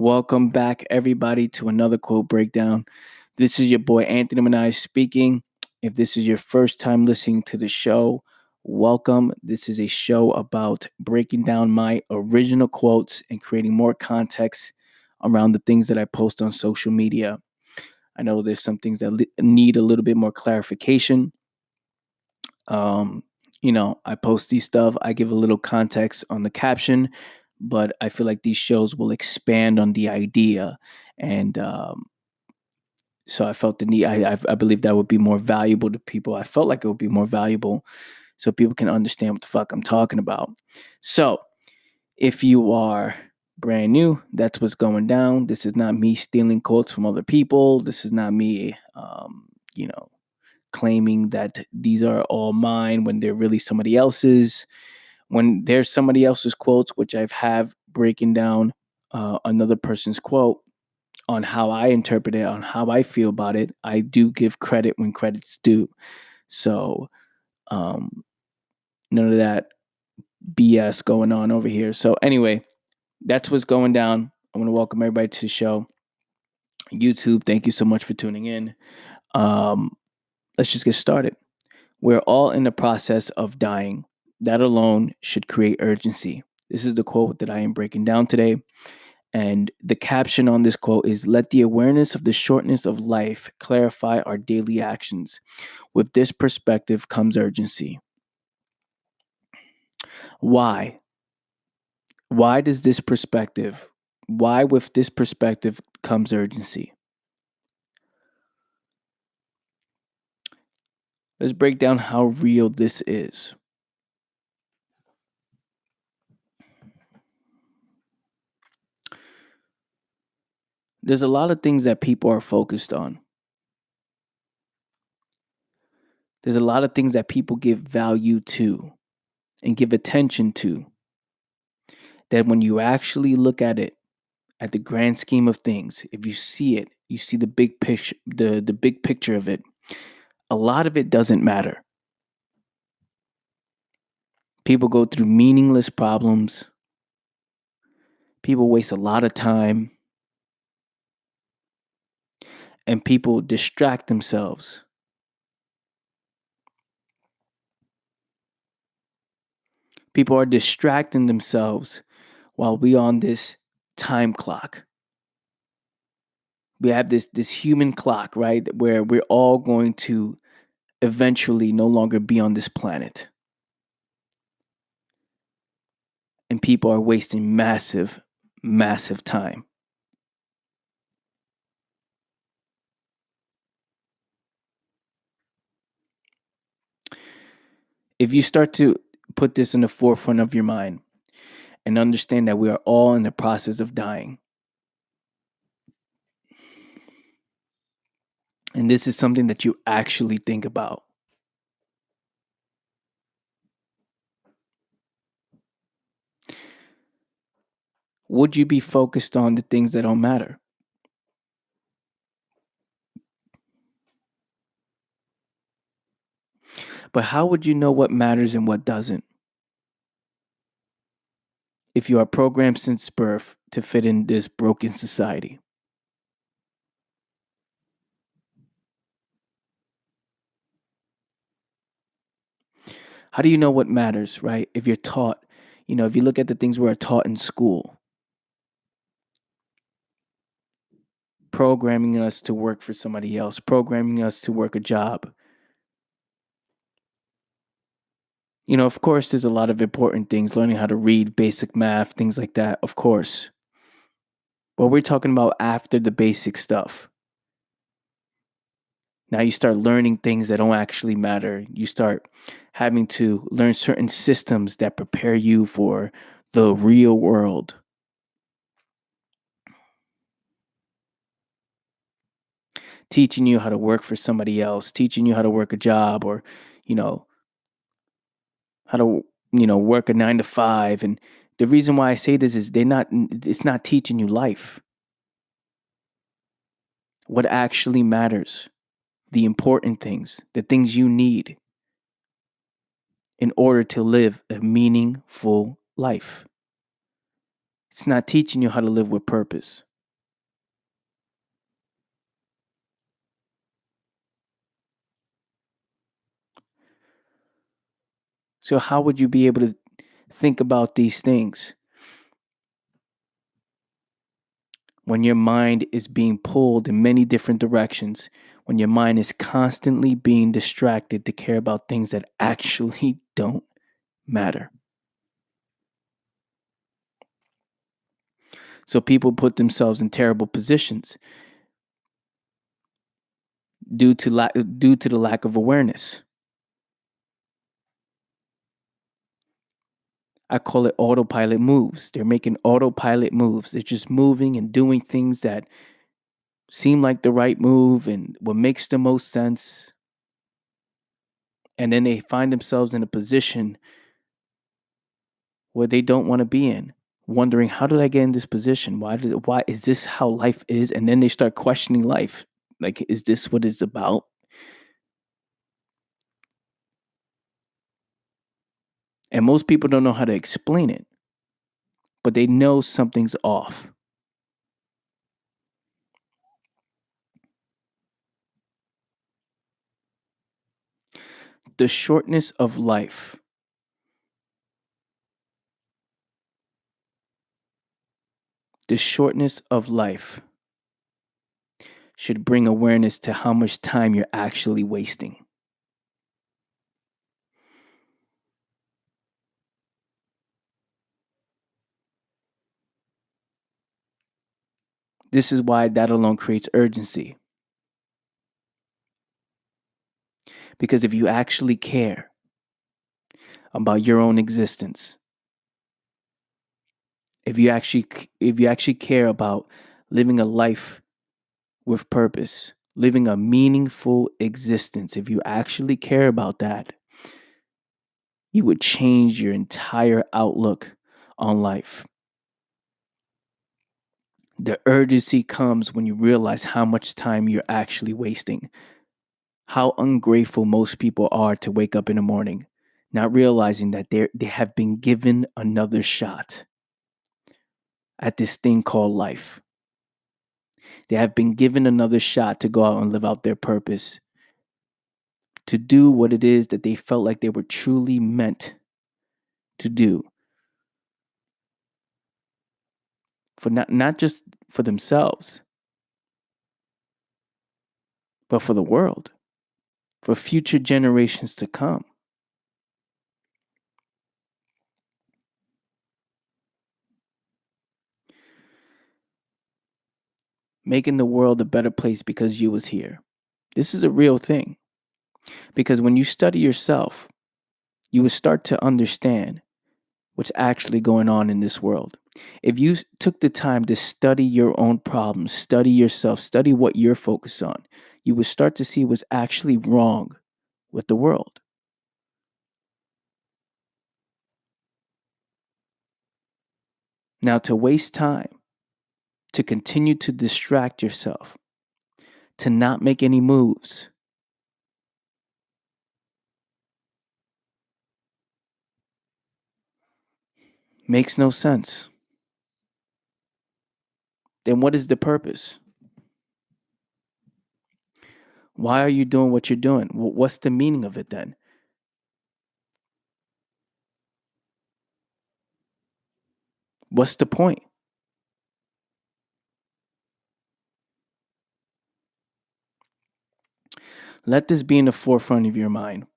Welcome back, everybody, to another quote breakdown. This is your boy Anthony Minaya speaking. If this is your first time listening to the show, welcome. This is a show about breaking down my original quotes and creating more context around the things that I post on social media. I know there's some things that need a little bit more clarification. Um, I post these stuff, I give a little context on the caption, but I feel like these shows will expand on the idea. And so I felt the need, I believe that would be more valuable to people. I felt like it would be more valuable so people can understand what the fuck I'm talking about. So if you are brand new, that's what's going down. This is not me stealing quotes from other people. This is not me, claiming that these are all mine when they're really somebody else's. When there's somebody else's quotes, which I've have breaking down another person's quote on how I interpret it, on how I feel about it, I do give credit when credit's due. So um, none of that BS going on over here. So anyway, that's what's going down. I want to welcome everybody to the show. YouTube, thank you so much for tuning in. Um, let's just get started. We're all in the process of dying. That alone should create urgency. This is the quote that I am breaking down today. And the caption on this quote is: "Let the awareness of the shortness of life clarify our daily actions. With this perspective comes urgency." Why? Why does this perspective, why with this perspective comes urgency? Let's break down how real this is. There's a lot of things that people are focused on. There's a lot of things that people give value to and give attention to, that when you actually look at it, at the grand scheme of things, if you see it, you see the big picture, the big picture of it, a lot of it doesn't matter. People go through meaningless problems. People waste a lot of time, and people distract themselves. People are distracting themselves while we on this time clock. We have this human clock, right? Where we're all going to eventually no longer be on this planet. And people are wasting massive, massive time. If you start to put this in the forefront of your mind and understand that we are all in the process of dying, and this is something that you actually think about, would you be focused on the things that don't matter? But how would you know what matters and what doesn't if you are programmed since birth to fit in this broken society? How do you know what matters, right? If you're taught, if you look at the things we're taught in school, programming us to work for somebody else, programming us to work a job. Of course, there's a lot of important things, learning how to read, basic math, things like that, of course. But we're talking about after the basic stuff. Now you start learning things that don't actually matter. You start having to learn certain systems that prepare you for the real world. Teaching you how to work for somebody else, teaching you how to work a job, or, you know, how to, work a 9 to 5. And the reason why I say this is it's not teaching you life. What actually matters, the important things, the things you need in order to live a meaningful life. It's not teaching you how to live with purpose. So, how would you be able to think about these things when your mind is being pulled in many different directions? When your mind is constantly being distracted to care about things that actually don't matter. So people put themselves in terrible positions due to the lack of awareness. I call it autopilot moves. They're making autopilot moves. They're just moving and doing things that seem like the right move and what makes the most sense. And then they find themselves in a position where they don't want to be in, wondering, how did I get in this position? Why is this how life is? And then they start questioning life. Like, is this what it's about? And most people don't know how to explain it, but they know something's off. The shortness of life, the shortness of life should bring awareness to how much time you're actually wasting. This is why that alone creates urgency. Because if you actually care about your own existence, if you actually care about living a life with purpose, living a meaningful existence, if you actually care about that, you would change your entire outlook on life. The urgency comes when you realize how much time you're actually wasting. How ungrateful most people are to wake up in the morning, not realizing that they have been given another shot at this thing called life. They have been given another shot to go out and live out their purpose, to do what it is that they felt like they were truly meant to do. For not just for themselves, but for the world, for future generations to come. Making the world a better place because you was here. This is a real thing. Because when you study yourself, you would start to understand what's actually going on in this world. If you took the time to study your own problems, study yourself, study what you're focused on, you would start to see what's actually wrong with the world. Now, to waste time, to continue to distract yourself, to not make any moves, makes no sense. Then what is the purpose? Why are you doing what you're doing? What's the meaning of it then? What's the point? Let this be in the forefront of your mind.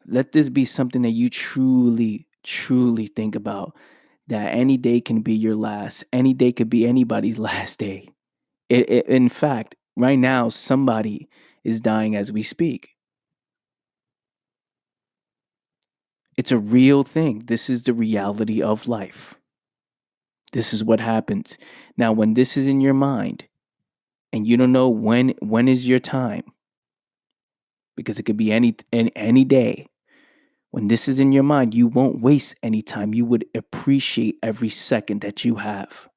Let this be something that you truly, truly think about. That any day can be your last. Any day could be anybody's last day. In fact, right now, somebody is dying as we speak. It's a real thing. This is the reality of life. This is what happens. Now, when this is in your mind and you don't know when is your time, because it could be any day. When this is in your mind, you won't waste any time. You would appreciate every second that you have.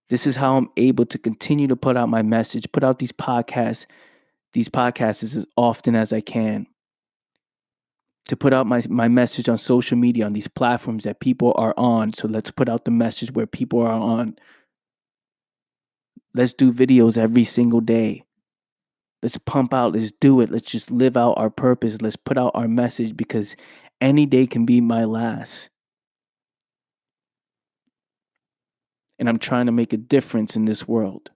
This is how I'm able to continue to put out my message, put out these podcasts as often as I can, to put out my message on social media, on these platforms that people are on. So let's put out the message where people are on. Let's do videos every single day. Let's pump out. Let's do it. Let's just live out our purpose. Let's put out our message because any day can be my last. And I'm trying to make a difference in this world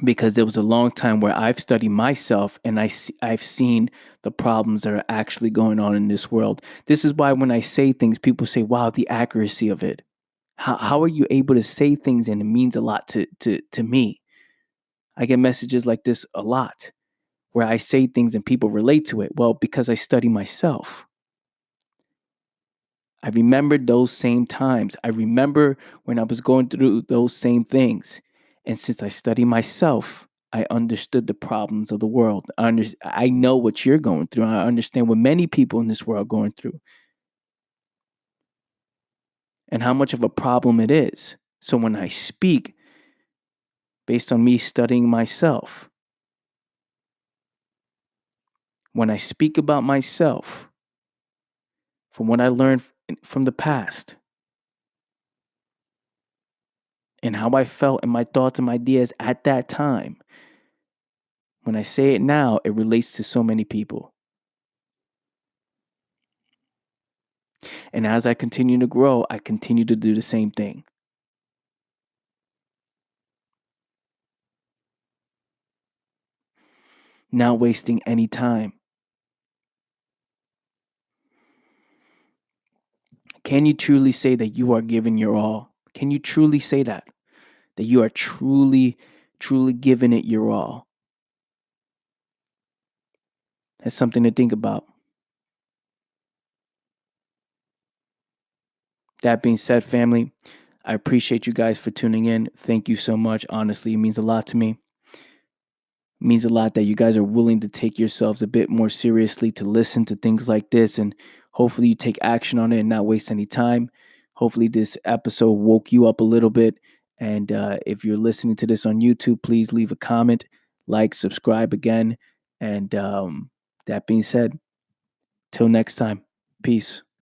because there was a long time where I've studied myself and I've seen the problems that are actually going on in this world. This is why when I say things, people say, wow, the accuracy of it. How are you able to say things and it means a lot to me? I get messages like this a lot where I say things and people relate to it. Well, because I study myself. I remembered those same times. I remember when I was going through those same things. And since I study myself, I understood the problems of the world. I know what you're going through. I understand what many people in this world are going through and how much of a problem it is. So when I speak based on me studying myself, when I speak about myself, from what I learned from the past, and how I felt and my thoughts and my ideas at that time, when I say it now, it relates to so many people. And as I continue to grow, I continue to do the same thing. Not wasting any time. Can you truly say that you are giving your all? Can you truly say that? That you are truly, truly giving it your all? That's something to think about. That being said, family, I appreciate you guys for tuning in. Thank you so much. Honestly, it means a lot to me. It means a lot that you guys are willing to take yourselves a bit more seriously to listen to things like this. And hopefully, you take action on it and not waste any time. Hopefully, this episode woke you up a little bit. And if you're listening to this on YouTube, please leave a comment, like, subscribe again. And that being said, till next time, peace.